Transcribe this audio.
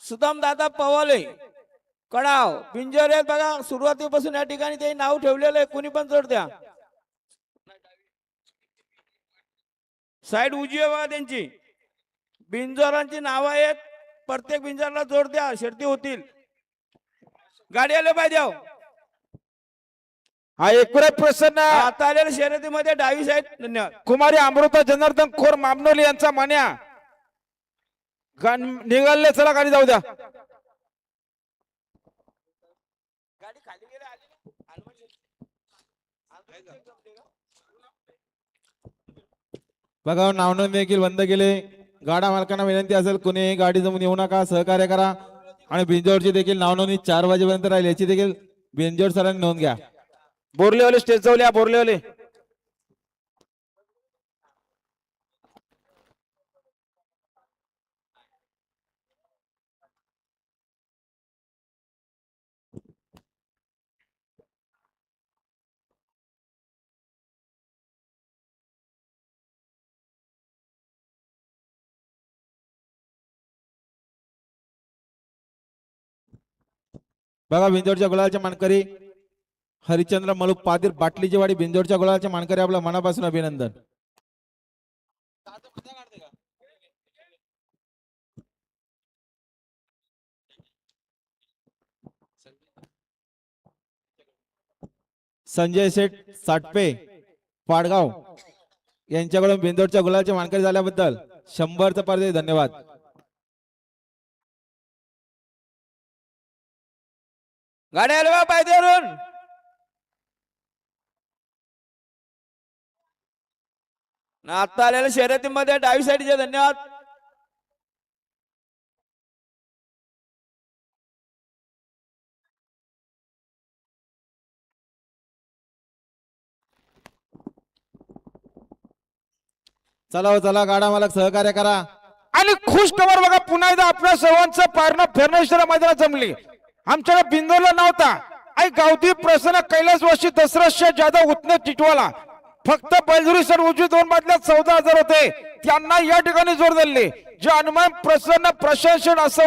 सुदाम दादा पवाले कडाव पिंजर आहेत बघा. सुरुवातीपासून या ठिकाणी ते नाव ठेवलेलं आहे. कुणी पण जोड द्या. साईड उजवी आहे बघा त्यांची. बिंजोरांची नाव आहेत. प्रत्येक बिंजरला जोड द्या. शर्ती होतील. गाडी आले पाहिजे. हा एकपुरा प्रसन्न आता आलेल्या शर्यतीमध्ये डावी साईड. धन्यवाद. कुमारी अमृता जनार्दन खोर मामनोली यांचा मान्या निघाले. चला गाडी जाऊ द्या. गाडी खाली गेली आली. बघा नावनोंद देखील बंद केले. गाडा मालकांना विनंती असेल कुणी गाडी जमून येऊ नका, सहकार्य करा. आणि बिंजोरची देखील नावनोंदणी 4 वाजेपर्यंत राहील. याची देखील बिंजोर सरांनी नोंद घ्या. बोरलेवाले स्टेज जाऊ द्या. बोरलेवाले बघा बिंजोरच्या गुलालच्या मानकरी हरिचंद्र मलूक पाटील बाटलीची वाडी बिंजोरच्या गुलालच्या मानकरी आपलं मनापासून अभिनंदन. संजय शेठ साटपे पाडगाव यांच्याकडून बिंजोरच्या गुलालच्या मानकरी झाल्याबद्दल 100चा पारितोषिक. धन्यवाद. गाडी आले बा पायथ्यावरून. आता आलेल्या शर्यतीमध्ये डावी साईडचे. धन्यवाद. चला हो चला गाडा मालक सहकार्य करा. आणि खुश खबर बघा पुन्हा एकदा आपल्या सर्वांचं पारणं फेरणेश्वर मैदानात जमली. आमच्याकडे बिंदोरला नव्हता. आई गावठी प्रसन्न कैलासवासी दसरथ जाधव उतने टिटवाला फक्त बैलजुरी सर उजवी 2 बाटल्यात 14,000 होते. त्यांना या ठिकाणी जोर दिले. जे हनुमान प्रसन्न प्रशासन असं